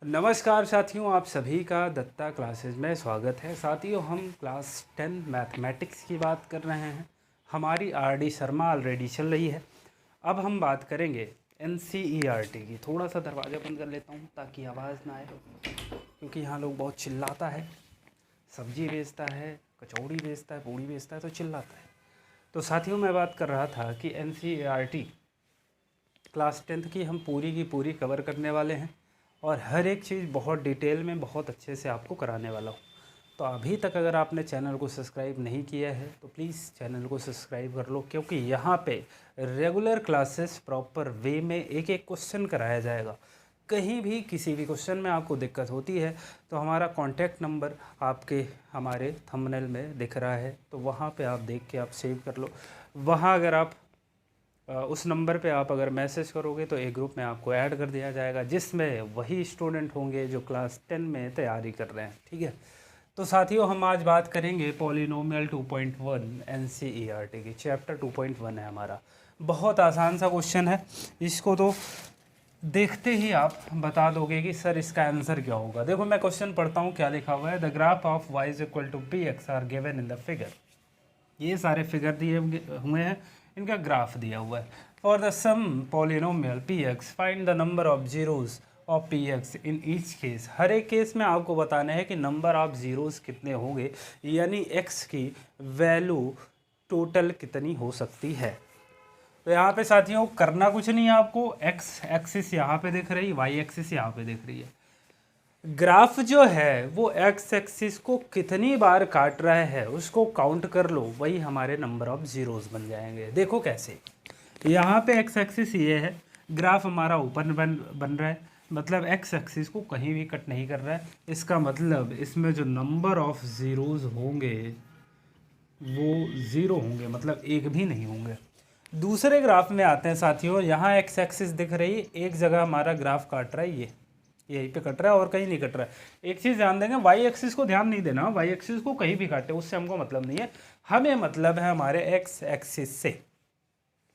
नमस्कार साथियों, आप सभी का दत्ता क्लासेस में स्वागत है। साथियों, हम क्लास 10 मैथमेटिक्स की बात कर रहे हैं। हमारी आरडी शर्मा ऑलरेडी चल रही है। अब हम बात करेंगे एनसीईआरटी की। थोड़ा सा दरवाज़ा बंद कर लेता हूँ ताकि आवाज़ ना आए, क्योंकि यहाँ लोग बहुत चिल्लाता है। सब्जी बेचता है, कचौड़ी बेचता है, पूड़ी बेचता है तो चिल्लाता है। तो साथियों, मैं बात कर रहा था कि एनसीईआरटी क्लास 10 की हम पूरी की पूरी कवर करने वाले हैं और हर एक चीज़ बहुत डिटेल में बहुत अच्छे से आपको कराने वाला हूँ। तो अभी तक अगर आपने चैनल को सब्सक्राइब नहीं किया है तो प्लीज़ चैनल को सब्सक्राइब कर लो, क्योंकि यहाँ पे रेगुलर क्लासेस प्रॉपर वे में एक एक क्वेश्चन कराया जाएगा। कहीं भी किसी भी क्वेश्चन में आपको दिक्कत होती है तो हमारा कॉन्टैक्ट नंबर आपके हमारे थंबनेल में दिख रहा है, तो वहाँ पे आप देख के आप सेव कर लो। वहाँ अगर आप उस नंबर पे आप अगर मैसेज करोगे तो एक ग्रुप में आपको ऐड कर दिया जाएगा, जिसमें वही स्टूडेंट होंगे जो क्लास 10 में तैयारी कर रहे हैं। ठीक है, तो साथियों, हम आज बात करेंगे पॉलिनोमियल 2.1 एनसीईआरटी की। चैप्टर 2.1 है हमारा। बहुत आसान सा क्वेश्चन है। इसको तो देखते ही आप बता दोगे कि सर इसका आंसर क्या होगा। देखो, मैं क्वेश्चन पढ़ता हूँ क्या लिखा हुआ है। The graph of y is equal to p x are given in the figure. ये सारे फिगर दिए हुए हैं, इनका ग्राफ दिया हुआ है। For the sum polynomial P X find the number of zeros of P X in each case. हर एक केस में आपको बताना है कि नंबर ऑफ जीरोज़ कितने होंगे, यानी एक्स की वैल्यू टोटल कितनी हो सकती है। तो यहाँ पे साथियों करना कुछ नहीं है आपको। एक्स एक्सिस यहाँ पे दिख रही है, वाई एक्सिस यहाँ पे दिख रही है। ग्राफ जो है वो एक्स एक्सिस को कितनी बार काट रहा है उसको काउंट कर लो, वही हमारे नंबर ऑफ जीरोस बन जाएंगे। देखो कैसे, यहाँ पे एक्स एक्सिस ये है, ग्राफ हमारा ऊपर बन रहा है, मतलब एक्स एक्सिस को कहीं भी कट नहीं कर रहा है। इसका मतलब इसमें जो नंबर ऑफ ज़ीरोज़ होंगे वो ज़ीरो होंगे, मतलब एक भी नहीं होंगे। दूसरे ग्राफ में आते हैं साथियों। यहाँ एक्स एक्सिस दिख रही है, एक जगह हमारा ग्राफ काट रहा है, ये यहीं पे कट रहा है और कहीं नहीं कट रहा है। एक चीज़ ध्यान देंगे, वाई एक्सिस को ध्यान नहीं देना। वाई एक्सिस को कहीं भी काटे उससे हमको मतलब नहीं है, हमें मतलब है हमारे एक्स एक्सिस से।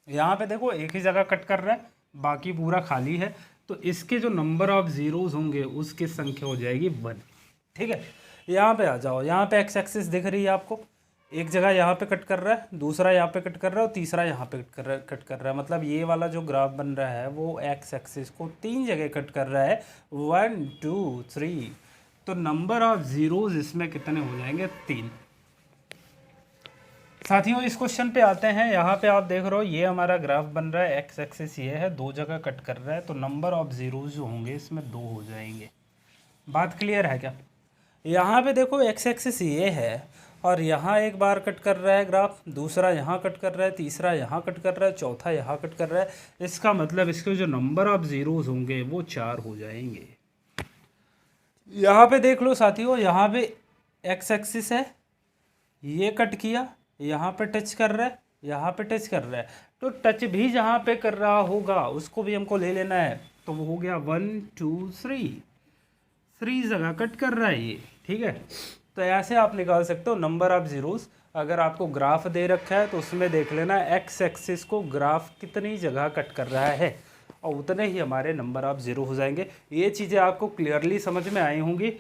यहाँ पे देखो एक ही जगह कट कर रहा है, बाकी पूरा खाली है, तो इसके जो नंबर ऑफ जीरोज होंगे उसकी संख्या हो जाएगी 1। ठीक है, यहाँ पे आ जाओ। यहाँ पे एक्स एक्सिस दिख रही है आपको, एक जगह यहाँ पे कट कर रहा है, दूसरा यहाँ पे कट कर रहा है और तीसरा यहाँ पे कट कर रहा है। मतलब ये वाला जो ग्राफ बन रहा है वो एक्स एक्सिस को 3 जगह कट कर रहा है, 1 2 3। तो नंबर ऑफ जीरोज इसमें कितने हो जाएंगे? 3। साथियों, इस क्वेश्चन पे आते हैं। यहाँ पे आप देख रहे हो ये हमारा ग्राफ बन रहा है, एक्स एक्सिस ये है, 2 जगह कट कर रहा है, तो नंबर ऑफ जीरोज जो होंगे इसमें 2 हो जाएंगे। बात क्लियर है क्या? यहाँ पे देखो एक्स एक्सिस ये है और यहाँ एक बार कट कर रहा है ग्राफ, दूसरा यहाँ कट कर रहा है, तीसरा यहाँ कट कर रहा है, चौथा यहाँ कट कर रहा है। इसका मतलब इसके जो नंबर ऑफ जीरोज होंगे वो 4 हो जाएंगे। यहाँ पे देख लो साथियों, यहाँ पे एक्स एक्सिस है, ये कट किया, यहाँ पे टच कर रहा है, यहाँ पे टच कर रहा है, तो टच भी जहाँ पे कर रहा होगा उसको भी हमको ले लेना है। तो वो हो गया 1 2 3 जगह कट कर रहा है ये। ठीक है, तो ऐसे आप निकाल सकते हो नंबर ऑफ जीरोस। अगर आपको ग्राफ दे रखा है तो उसमें देख लेना एक्स एक्सिस को ग्राफ कितनी जगह कट कर रहा है और उतने ही हमारे नंबर ऑफ ज़ीरो हो जाएंगे। ये चीज़ें आपको क्लियरली समझ में आई होंगी।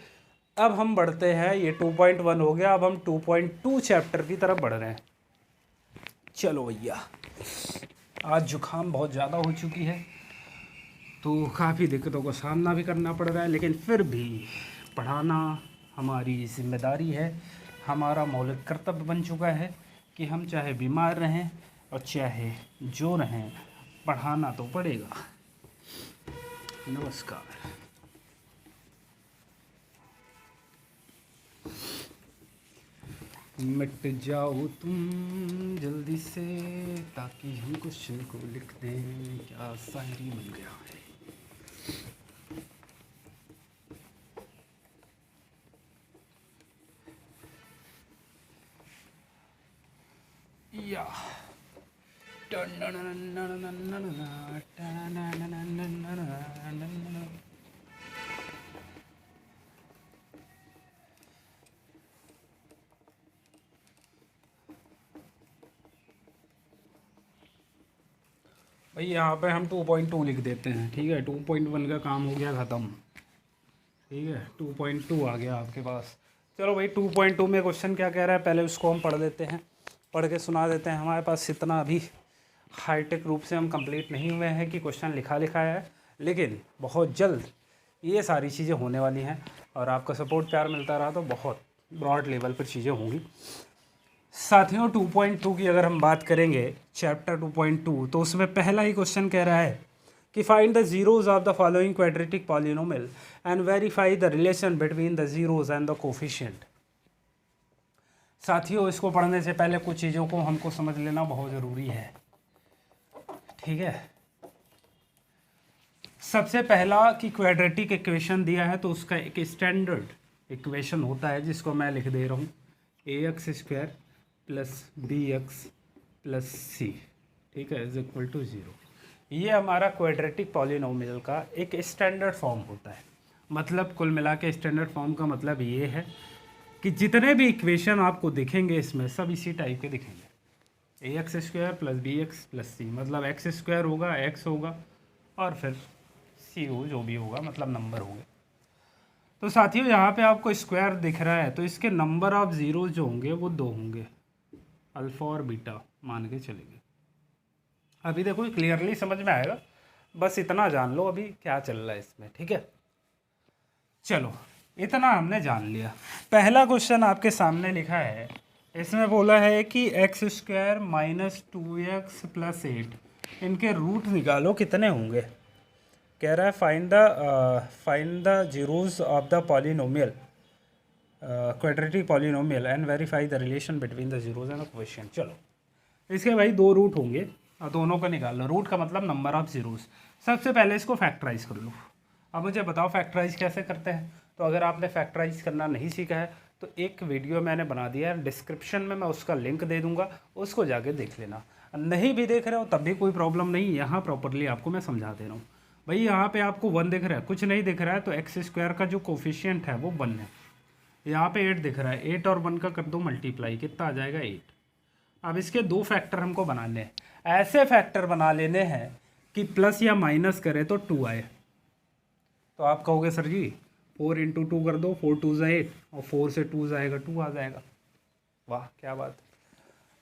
अब हम बढ़ते हैं, ये 2.1 हो गया, अब हम 2.2 चैप्टर की तरफ बढ़ रहे हैं। चलो भैया, आज जुकाम बहुत ज़्यादा हो चुकी है तो काफ़ी दिक्कतों का सामना भी करना पड़ रहा है, लेकिन फिर भी पढ़ाना हमारी जिम्मेदारी है, हमारा मौलिक कर्तव्य बन चुका है कि हम चाहे बीमार रहें और चाहे जो रहें, पढ़ाना तो पड़ेगा। नमस्कार। मिट जाओ तुम जल्दी से ताकि हम क्वेश्चन को लिख दें। क्या शायरी बन गया है। या भाई यहाँ पे हम 2.2 लिख देते हैं। ठीक है, 2.1 का काम हो गया ख़त्म। ठीक है, 2.2 आ गया आपके पास। चलो भाई 2.2 में क्वेश्चन क्या कह रहा है पहले उसको हम पढ़ देते हैं, पढ़ के सुना देते हैं। हमारे पास इतना अभी हाईटेक रूप से हम कंप्लीट नहीं हुए हैं कि क्वेश्चन लिखा है, लेकिन बहुत जल्द ये सारी चीज़ें होने वाली हैं और आपका सपोर्ट प्यार मिलता रहा तो बहुत ब्रॉड लेवल पर चीज़ें होंगी। साथियों 2.2 की अगर हम बात करेंगे, चैप्टर 2.2, तो उसमें पहला ही क्वेश्चन कह रहा है कि find the zeros of the following quadratic polynomial and verify the relation between the zeros and the coefficient. साथियों इसको पढ़ने से पहले कुछ चीज़ों को हमको समझ लेना बहुत ज़रूरी है, ठीक है। सबसे पहला कि क्वाड्रेटिक इक्वेशन दिया है तो उसका एक स्टैंडर्ड इक्वेशन होता है जिसको मैं लिख दे रहा हूँ ax² plus bx plus c, ठीक है, इज इक्वल टू 0। ये हमारा क्वाड्रेटिक पॉलिनोमियल का एक स्टैंडर्ड फॉर्म होता है। मतलब कुल मिला के स्टैंडर्ड फॉर्म का मतलब ये है कि जितने भी इक्वेशन आपको दिखेंगे इसमें सब इसी टाइप के दिखेंगे, ax² plus bx plus c, मतलब x² होगा, x होगा और फिर c हो जो भी होगा, मतलब नंबर होंगे। तो साथियों यहाँ पे आपको स्क्वायर दिख रहा है तो इसके नंबर ऑफ ज़ीरो जो होंगे वो 2 होंगे, अल्फ़ा और बीटा मान के चलेंगे। अभी देखो क्लियरली समझ में आएगा, बस इतना जान लो अभी क्या चल रहा है इसमें, ठीक है। चलो इतना हमने जान लिया। पहला क्वेश्चन आपके सामने लिखा है, इसमें बोला है कि x² माइनस 2x प्लस 8 इनके रूट निकालो कितने होंगे। कह रहा है find the zeros of the polynomial quadratic polynomial and verify the relation between the zeros and the coefficient. चलो इसके भाई 2 रूट होंगे और दोनों का निकाल लो। रूट का मतलब नंबर ऑफ जीरोस। सबसे पहले इसको फैक्टराइज कर लो। अब मुझे बताओ फैक्टराइज कैसे करते हैं। तो अगर आपने फैक्टराइज करना नहीं सीखा है तो एक वीडियो मैंने बना दिया है, डिस्क्रिप्शन में मैं उसका लिंक दे दूंगा, उसको जाके देख लेना। नहीं भी देख रहे हो तब भी कोई प्रॉब्लम नहीं, यहाँ प्रॉपरली आपको मैं समझा दे रहा हूँ। भाई यहाँ पे आपको 1 दिख रहा है, कुछ नहीं दिख रहा है तो x² का जो कोफिशिएंट है वो 1 है। यहाँ पे 8 दिख रहा है, 8 और 1 का कर दो मल्टीप्लाई, कितना आ जाएगा 8। अब इसके 2 फैक्टर हमको बनाने हैं, ऐसे फैक्टर बना लेने हैं कि प्लस या माइनस करें तो 2 आए। तो आप कहोगे सर जी 4 × 2 कर दो, 4 2 8 और 4 से 2 जाएगा 2 आ जाएगा। वाह क्या बात है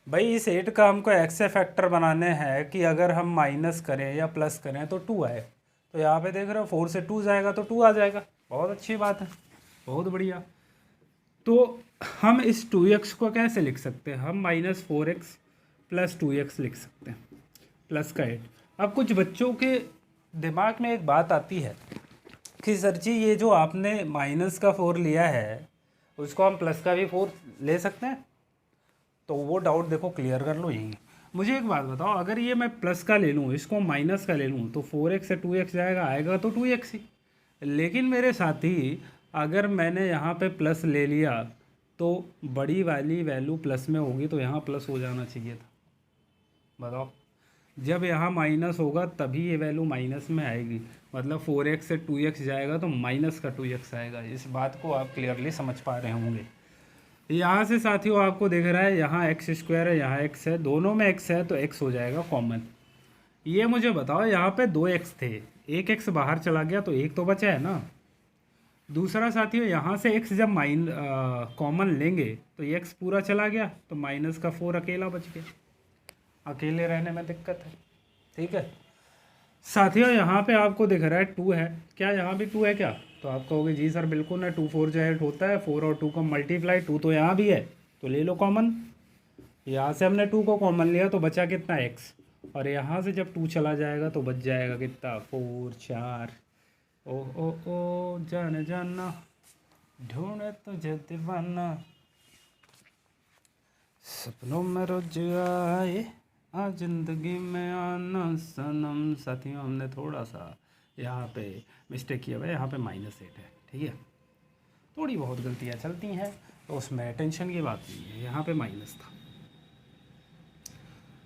भाई। इस 8 का हमको ऐसे फैक्टर बनाने हैं कि अगर हम माइनस करें या प्लस करें तो 2 आए। तो यहाँ पे देख रहे हो 4 से 2 जाएगा तो 2 आ जाएगा। बहुत अच्छी बात है, बहुत बढ़िया। तो हम इस 2x को कैसे लिख सकते हैं, हम -4x प्लस 2x लिख सकते हैं, प्लस का 8। अब कुछ बच्चों के दिमाग में एक बात आती है कि सर जी ये जो आपने माइनस का 4 लिया है उसको हम प्लस का भी 4 ले सकते हैं। तो वो डाउट देखो क्लियर कर लो यहीं। मुझे एक बात बताओ, अगर ये मैं प्लस का ले लूँ, इसको माइनस का ले लूँ तो 4x से 2x जाएगा, आएगा तो 2x ही। लेकिन मेरे साथी अगर मैंने यहाँ पे प्लस ले लिया तो बड़ी वाली वैल्यू प्लस में होगी तो यहाँ प्लस हो जाना चाहिए था। बताओ जब यहाँ माइनस होगा तभी ये वैल्यू माइनस में आएगी, मतलब 4x से 2x जाएगा तो माइनस का 2x आएगा। इस बात को आप क्लियरली समझ पा रहे होंगे। यहाँ से साथियों आपको दिख रहा है यहाँ x² है, यहाँ x है, दोनों में x है तो x हो जाएगा कॉमन। ये मुझे बताओ यहाँ पे 2x थे, एक x बाहर चला गया तो एक तो बचा है ना। दूसरा साथियों यहाँ से x जब कॉमन लेंगे तो ये x पूरा चला गया तो माइनस का 4 अकेला बच गया। अकेले रहने में दिक्कत है, ठीक है साथियों। यहाँ पे आपको दिख रहा है 2 है, क्या यहाँ भी 2 है क्या? तो आप कहोगे जी सर बिल्कुल है, 2 4 जो 8 होता है, 4 और 2 का मल्टीप्लाई, 2 तो यहाँ भी है तो ले लो कॉमन। यहाँ से हमने 2 को कॉमन लिया तो बचा कितना x, और यहाँ से जब 2 चला जाएगा तो बच जाएगा कितना 4 4। ओ ओ ओ जाने जाना ढूंढे तुझे दीवाना, सपनों में रोज आए आ जिंदगी में आना सनम। साथियों हमने थोड़ा सा यहाँ पे मिस्टेक किया हुआ है, यहाँ पे -8 है, ठीक है। थोड़ी बहुत गलतियाँ चलती हैं तो उसमें टेंशन की बात नहीं है, यहाँ पे माइनस था।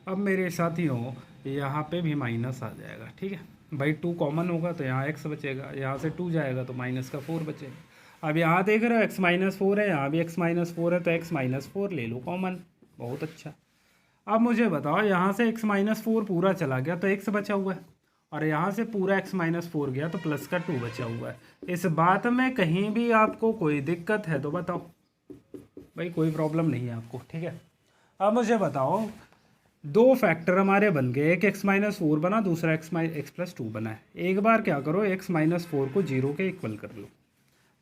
अब मेरे साथियों यहाँ पे भी माइनस आ जाएगा, ठीक है भाई। 2 कॉमन होगा तो यहाँ x बचेगा, यहाँ से 2 जाएगा तो माइनस का 4 बचेगा। अब यहाँ देख रहे हो x -4 है, यहाँ भी x -4 है तो x -4 ले लो कॉमन। बहुत अच्छा। अब मुझे बताओ यहाँ से x -4 पूरा चला गया तो x बचा हुआ है, और यहाँ से पूरा x-4 गया तो प्लस का 2 बचा हुआ है। इस बात में कहीं भी आपको कोई दिक्कत है तो बताओ भाई, कोई प्रॉब्लम नहीं है आपको, ठीक है। अब मुझे बताओ, दो फैक्टर हमारे बन गए, एक x-4 बना, दूसरा x+2 बना है। एक बार क्या करो, x-4 को 0 के इक्वल कर लो,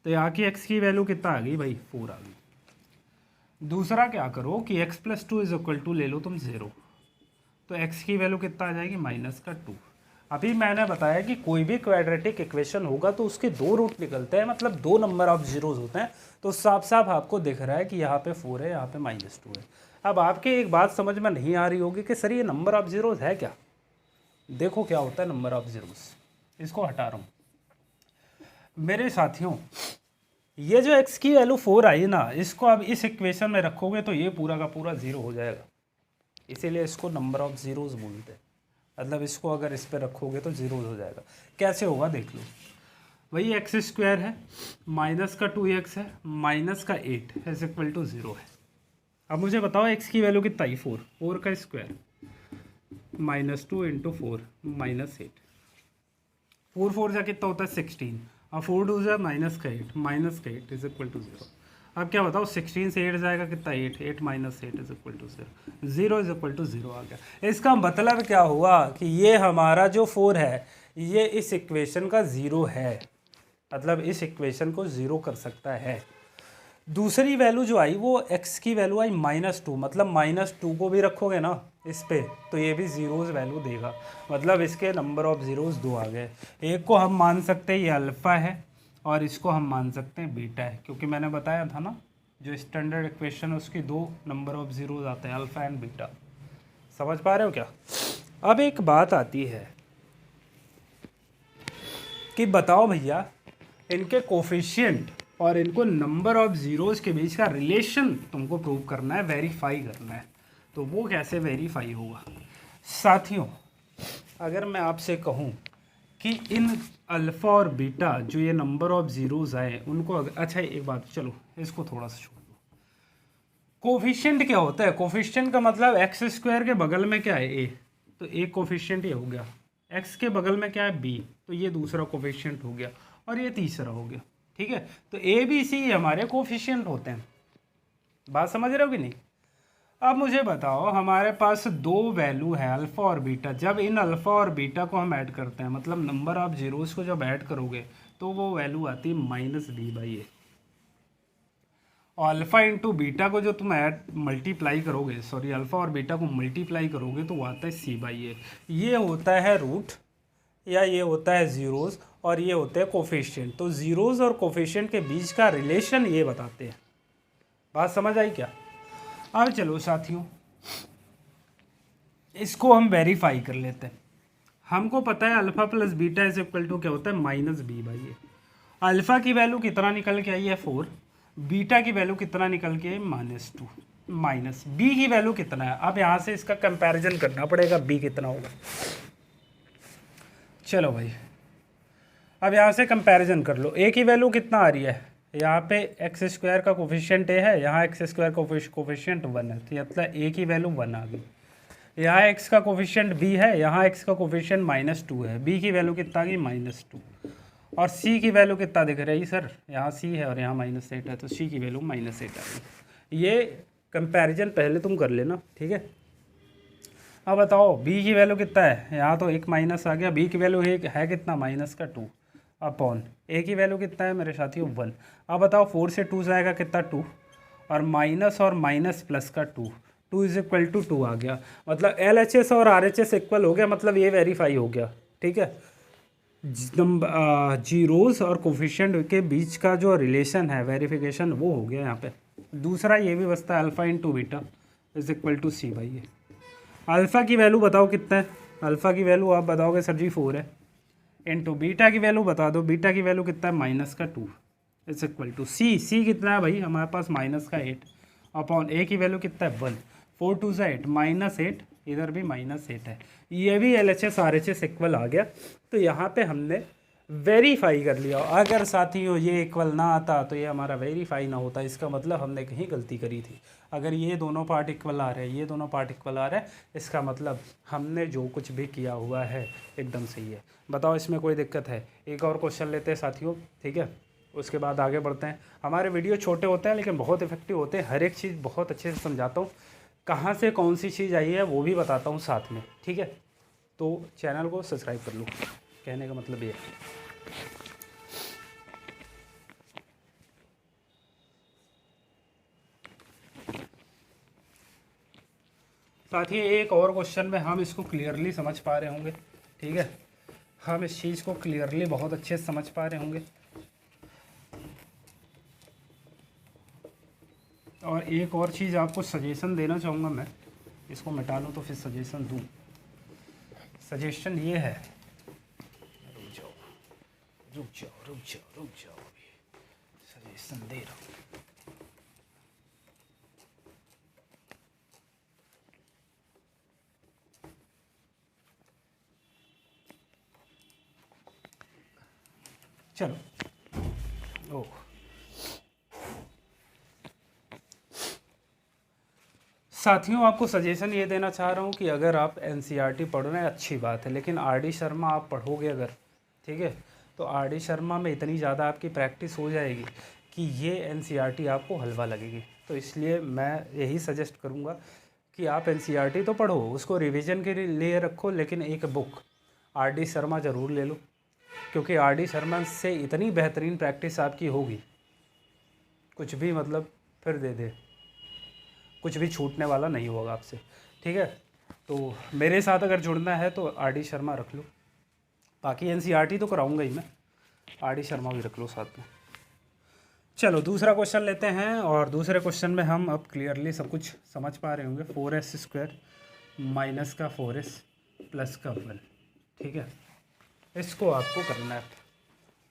तो यहाँ की x की वैल्यू कितना आ गई भाई, 4 आ गई। दूसरा क्या करो कि x+2 = ले लो तुम 0, तो x की वैल्यू कितना आ जाएगी, -2। अभी मैंने बताया कि कोई भी क्वाड्रेटिक इक्वेशन होगा तो उसके दो रूट निकलते हैं, मतलब दो नंबर ऑफ जीरोज होते हैं। तो साफ साफ आपको दिख रहा है कि यहाँ पे 4 है, यहाँ पे -2 है। अब आपके एक बात समझ में नहीं आ रही होगी कि सर ये नंबर ऑफ जीरोज है क्या। देखो क्या होता है नंबर ऑफ जीरोज, इसको हटा रहा हूँ मेरे साथियों। ये जो x की वैल्यू 4 आई ना, इसको अब इस इक्वेशन में रखोगे तो ये पूरा का पूरा 0 हो जाएगा, इसीलिए इसको नंबर ऑफ जीरोज बोलते हैं। मतलब इसको अगर इस पर रखोगे तो 0 हो जाएगा। कैसे होगा देख लो, वही x² है, माइनस का 2x है, माइनस का 8 = 0 है। अब मुझे बताओ x की वैल्यू कितना आई, 4 का स्क्वायर -2 × 4 -8, 4 जा कितना होता है 16, और 4 2 जा -8 = 0। अब क्या बताओ, 16 से 8 जाएगा कितना, 8 8 - 8 = 0 0 आ गया। इसका मतलब क्या हुआ कि ये हमारा जो 4 है ये इस इक्वेशन का 0 है, मतलब इस इक्वेशन को 0 कर सकता है। दूसरी वैल्यू जो आई वो x की वैल्यू आई -2, मतलब -2 को भी रखोगे ना इस पे तो ये भी जीरोज़ वैल्यू देगा, मतलब इसके नंबर ऑफ ज़ीरोज़ 2 आ गए। एक को हम मान सकते हैं ये अल्फ़ा है और इसको हम मान सकते हैं बीटा है, क्योंकि मैंने बताया था ना जो स्टैंडर्ड इक्वेशन है उसकी 2 नंबर ऑफ ज़ीरोज़ आते हैं, अल्फ़ा एंड बीटा। समझ पा रहे हो क्या। अब एक बात आती है कि बताओ भैया, इनके कोफिशिएंट और इनको नंबर ऑफ ज़ीरोज़ के बीच का रिलेशन तुमको प्रूव करना है, वेरीफाई करना है। तो वो कैसे वेरीफाई होगा साथियों, अगर मैं आपसे कहूँ कि इन अल्फ़ा और बीटा जो ये नंबर ऑफ ज़ीरोज़ आए उनको अच्छा एक बात, चलो इसको थोड़ा सा छोड़ दो। कोफिशिएंट क्या होता है, कोफिशिएंट का मतलब x² के बगल में क्या है, a, तो एक कोफिशिएंट ये हो गया, x के बगल में क्या है, b, तो ये दूसरा कोफिशिएंट हो गया, और ये तीसरा हो गया, ठीक है। तो a b c हमारे कोफिशिएंट होते हैं, बात समझ रहे हो कि नहीं। अब मुझे बताओ, हमारे पास दो वैल्यू है अल्फ़ा और बीटा, जब इन अल्फ़ा और बीटा को हम ऐड करते हैं, मतलब नंबर ऑफ जीरोज़ को जब ऐड करोगे तो वो वैल्यू आती है -b/a, और अल्फ़ा इंटू बीटा को जो तुम मल्टीप्लाई करोगे, सॉरी अल्फ़ा और बीटा को मल्टीप्लाई करोगे तो वो आता है c/a। ये होता है रूट या ये होता है ज़ीरोज़ और ये होते हैं कोफिशिएंट। तो ज़ीरोज़ और कोफिशिएंट के बीच का रिलेशन ये बताते हैं। बात समझ आई क्या। अब चलो साथियों, इसको हम वेरीफाई कर लेते हैं। हमको पता है अल्फ़ा प्लस बीटा = क्या होता है, -b/a। अल्फ़ा की वैल्यू कितना निकल के आई है 4, बीटा की वैल्यू कितना निकल के -2, माइनस b की वैल्यू कितना है। अब यहाँ से इसका कंपैरिजन करना पड़ेगा, b कितना होगा। चलो भाई, अब यहाँ से कंपैरिजन कर लो। a की वैल्यू कितना आ रही है, यहाँ पे x² का कोफिशिएंट a है, यहाँ x² का कोफिशिएंट 1 है, तो मतलब a की वैल्यू 1 आ गई। यहाँ x का कोफिशिएंट b है, यहाँ x का कोफिशिएंट -2 है, b की वैल्यू कितना आ गई, -2। और c की वैल्यू कितना दिख रही है सर, यहाँ c है और यहाँ -8 है, तो c की वैल्यू -8 आ गई। ये कंपैरिजन पहले तुम कर लेना, ठीक है। अब बताओ b की वैल्यू कितना है, यहाँ तो एक माइनस आ गया, b की वैल्यू है कितना, -2 अपॉन a की वैल्यू कितना है मेरे साथियों 1। अब बताओ 4 से 2 जाएगा कितना, 2, और माइनस प्लस का 2 = 2 आ गया। मतलब LHS और RHS इक्वल हो गया, मतलब ये वेरीफाई हो गया, ठीक है। जीरोज़ और कोफिशिएंट के बीच का जो रिलेशन है, वेरिफिकेशन, वो हो गया यहाँ पे। दूसरा ये भी बचता है alpha into beta = c/a। Alpha की वैल्यू बताओ कितना है, अल्फ़ा की वैल्यू आप बताओगे सर जी 4 है, इंटू बीटा की वैल्यू बता दो, बीटा की वैल्यू कितना है, -2 = c कितना है भाई हमारे पास, -8 अपॉन a की वैल्यू कितना है 1, 4 2 से 8, -8, इधर भी -8 है। ये भी LHS RHS इक्वल आ गया। तो यहाँ पे हमने वेरीफाई कर लिया। अगर साथियों ये इक्वल ना आता तो ये हमारा वेरीफाई ना होता, इसका मतलब हमने कहीं गलती करी थी। अगर ये दोनों पार्ट इक्वल आ रहे हैं, ये दोनों पार्ट इक्वल आ रहे हैं, इसका मतलब हमने जो कुछ भी किया हुआ है एकदम सही है। बताओ इसमें कोई दिक्कत है? एक और क्वेश्चन लेते हैं साथियों, ठीक है, उसके बाद आगे बढ़ते हैं। हमारे वीडियो छोटे होते हैं लेकिन बहुत इफेक्टिव होते हैं, हर एक चीज़ बहुत अच्छे से समझाता हूँ, कहाँ से कौन सी चीज़ आई है वो भी बताता हूँ साथ में, ठीक है। तो चैनल को सब्सक्राइब कर लो, कहने का मतलब ये है। साथ ही एक और क्वेश्चन में हम इसको क्लियरली समझ पा रहे होंगे, ठीक है, हम इस चीज़ को क्लियरली बहुत अच्छे से समझ पा रहे होंगे। और एक और चीज़ आपको सजेशन देना चाहूँगा मैं, इसको मिटा लूँ तो फिर सजेशन दूँ। सजेशन ये है, रुक जाओ रुक जाओ रुक जाओ रुक जाओ, सजेशन दे रहा हूँ। चलो, ओह साथियों, आपको सजेशन ये देना चाह रहा हूँ कि अगर आप एनसीईआरटी पढ़ रहे हैं अच्छी बात है, लेकिन आरडी शर्मा आप पढ़ोगे अगर, ठीक है, तो आरडी शर्मा में इतनी ज़्यादा आपकी प्रैक्टिस हो जाएगी कि ये एनसीईआरटी आपको हलवा लगेगी। तो इसलिए मैं यही सजेस्ट करूँगा कि आप एनसीईआरटी तो पढ़ो, उसको रिवीजन के लिए रखो, लेकिन एक बुक आरडी शर्मा ज़रूर ले लो, क्योंकि आरडी शर्मा से इतनी बेहतरीन प्रैक्टिस आपकी होगी, कुछ भी मतलब फिर दे कुछ भी छूटने वाला नहीं होगा आपसे, ठीक है। तो मेरे साथ अगर जुड़ना है तो आरडी शर्मा रख लो, बाकी एनसीईआरटी तो कराऊंगा ही मैं, आरडी शर्मा भी रख लो साथ में। चलो दूसरा क्वेश्चन लेते हैं, और दूसरे क्वेश्चन में हम अब क्लियरली सब कुछ समझ पा रहे होंगे। 4s² माइनस का 4s प्लस का 1, ठीक है, इसको आपको करना है।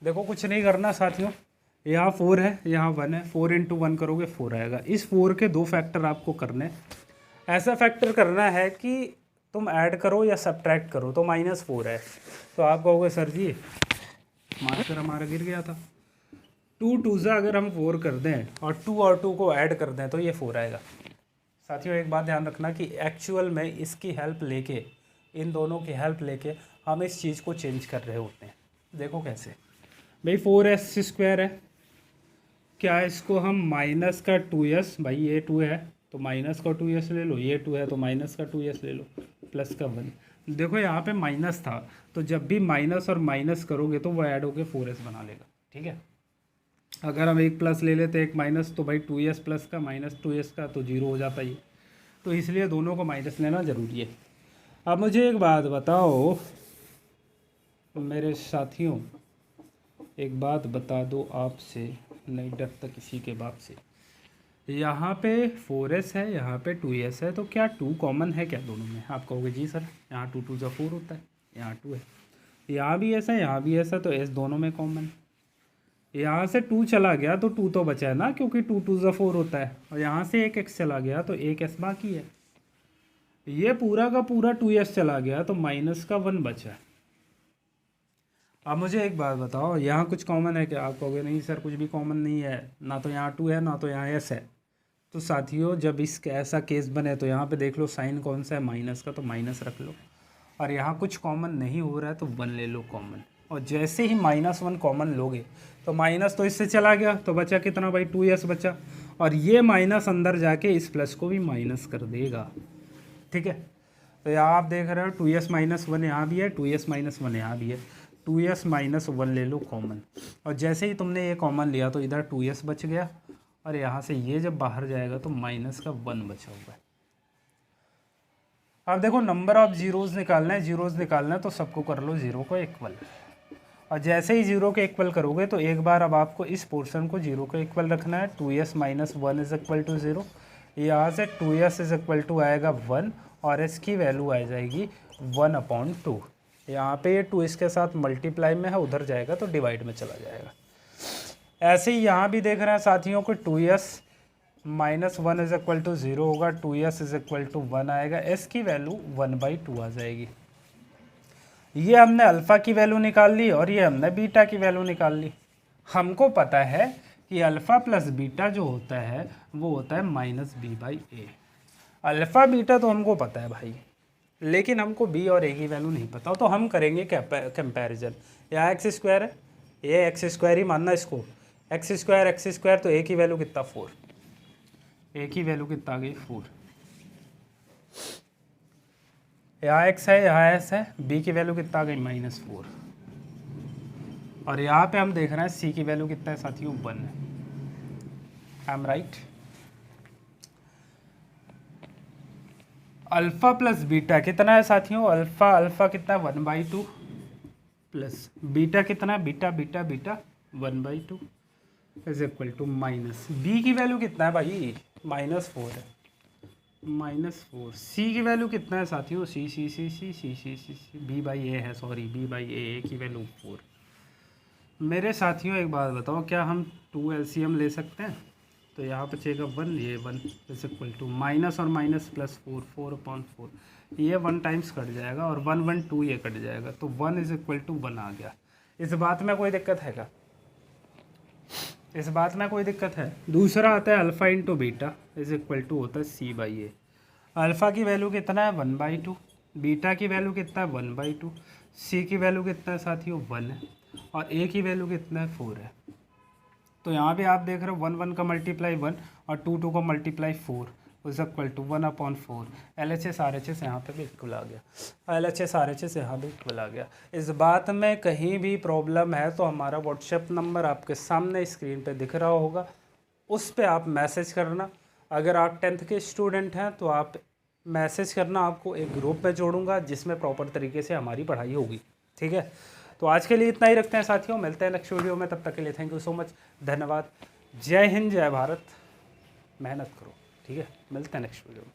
देखो कुछ नहीं करना साथियों, यहाँ 4 है, यहाँ 1 है, 4 × 1 करोगे 4 आएगा। इस 4 के 2 फैक्टर आपको करने, ऐसा फैक्टर करना है कि तुम ऐड करो या सब्ट्रैक्ट करो तो -4 है। तो आप कहोगे सर जी मार्कर हमारा गिर गया था। 2 2 से अगर हम 4 कर दें और 2 को ऐड कर दें तो ये 4 आएगा। साथियों एक बात ध्यान रखना कि एक्चुअल में इसकी हेल्प लेके, इन दोनों की हेल्प लेके हम इस चीज़ को चेंज कर रहे होते हैं। देखो कैसे भाई, 4s² है, क्या इसको हम माइनस का 2s, भाई ये 2 है तो माइनस का 2s ले लो, ये 2 है तो माइनस का 2s ले लो, प्लस का 1। देखो यहाँ पे माइनस था, तो जब भी माइनस और माइनस करोगे तो वो ऐड होकर 4s बना लेगा, ठीक है। अगर हम एक प्लस ले लेते एक माइनस, तो भाई 2s प्लस का माइनस 2s का तो 0 हो जाता ही, तो इसलिए दोनों को माइनस लेना ज़रूरी है। अब मुझे एक बात बताओ मेरे साथियों, एक बात बता दो आपसे, नहीं डरता किसी के बाप से। यहाँ पे 4s है, यहाँ पे 2s है, तो क्या 2 कॉमन है क्या दोनों में? आप कहोगे जी सर, यहाँ 2 2 × 4 होता है, यहाँ 2 है, यहाँ भी ऐसा है, यहाँ भी ऐसा, तो s दोनों में कॉमन। यहाँ से 2 चला गया तो 2 तो बचा है ना, क्योंकि 2 2 × 4 होता है, और यहाँ से एक x चला गया तो एक s बाकी है। ये पूरा का पूरा 2s चला गया तो माइनस का 1 बचा है। अब मुझे एक बात बताओ, यहाँ कुछ कॉमन है क्या? आप कहोगे नहीं सर कुछ भी कॉमन नहीं है, ना तो यहाँ 2 है ना तो यहाँ s है। तो साथियों जब इस ऐसा केस बने तो यहाँ पे देख लो साइन कौन सा है, माइनस का, तो माइनस रख लो। और यहाँ कुछ कॉमन नहीं हो रहा है तो 1 ले लो कॉमन, और जैसे ही -1 कॉमन लोगे तो माइनस तो इससे चला गया तो बचा कितना भाई, 2s बचा, और ये माइनस अंदर जाके इस प्लस को भी माइनस कर देगा, ठीक है। तो यहाँ आप देख रहे हो 2s - 1 यहाँ भी है, 2s - 1 यहाँ भी है, 2s - 1 ले लो कॉमन, और जैसे ही तुमने ये कॉमन लिया तो इधर 2s बच गया, और यहाँ से ये जब बाहर जाएगा तो माइनस का 1 बचा हुआ है। अब देखो नंबर ऑफ जीरोज़ निकालना है, जीरोज़ निकालना है तो सबको कर लो 0 को इक्वल, और जैसे ही 0 के इक्वल करोगे तो एक बार अब आपको इस पोर्शन को 0 के इक्वल रखना है। 2s - 1 = 0, यहाँ से 2s = आएगा 1, और s की वैल्यू आ जाएगी 1/2। यहाँ पे ये 2 इसके साथ मल्टीप्लाई में है, उधर जाएगा तो डिवाइड में चला जाएगा। ऐसे ही यहाँ भी देख रहे हैं साथियों को 2s - 1 = 0 होगा, 2s = 1 आएगा, s की वैल्यू 1/2 आ जाएगी। ये हमने अल्फ़ा की वैल्यू निकाल ली और ये हमने बीटा की वैल्यू निकाल ली। हमको पता है कि अल्फ़ा प्लस बीटा जो होता है वो होता है minus b by a. Alpha beta तो हमको पता है भाई, लेकिन हमको बी और ए की वैल्यू नहीं पता, तो हम करेंगे कंपैरिजन। यहाँ एक्स स्क्वायर है, ये एक्स स्क्वायर ही मानना इसको, एक्स स्क्वायर तो ए की वैल्यू कितना 4, ए की वैल्यू कितना आ गई 4। यहाँ एक्स है, यहाँ एस है, बी की वैल्यू कितना आ गई -4। और यहाँ पे हम देख रहे हैं सी की वैल्यू कितना है साथियों 1 है। I am right. Alpha plus beta कितना है साथियों, अल्फ़ा कितना है 1/2 प्लस बीटा कितना है, beta 1/2 is equal to minus b की वैल्यू कितना है भाई -4 है, -4। सी की वैल्यू कितना है साथियों, सी बी बाई ए है, सॉरी बी बाई ए की वैल्यू 4। मेरे साथियों एक बात बताओ, क्या हम 2 LCM ले सकते हैं? तो यहाँ पर बचेगा 1, ये 1 इज इक्वल टू माइनस और माइनस प्लस 4/4, ये 1 टाइम्स कट जाएगा और 1 1 2 ये कट जाएगा, तो 1 इज इक्वल टू 1 आ गया। इस बात में कोई दिक्कत है क्या? इस बात में कोई दिक्कत है? दूसरा आता है alpha into beta is equal to होता है सी बाई ए। अल्फ़ा की वैल्यू कितना है 1/2, बीटा की वैल्यू कितना है 1/2, सी की वैल्यू कितना है साथियों 1 है, और ए की वैल्यू कितना है 4 है। तो यहाँ पे आप देख रहे हो 1 1 का मल्टीप्लाई 1 और 2 2 का multiply 4 is equal to 1/4। LHS RHS यहाँ पे भी इक्वल आ गया, LHS RHS यहाँ भी इक्वल आ गया। इस बात में कहीं भी प्रॉब्लम है तो हमारा व्हाट्सएप नंबर आपके सामने स्क्रीन पे दिख रहा होगा, उस पर आप मैसेज करना। अगर आप 10th के स्टूडेंट हैं तो आप मैसेज करना, आपको एक ग्रुप में जोड़ूंगा जिसमें प्रॉपर तरीके से हमारी पढ़ाई होगी, ठीक है। तो आज के लिए इतना ही रखते हैं साथियों, मिलते हैं नेक्स्ट वीडियो में, तब तक के लिए थैंक यू सो मच, धन्यवाद। जय हिंद, जय भारत, मेहनत करो, ठीक है। मिलते हैं नेक्स्ट वीडियो में।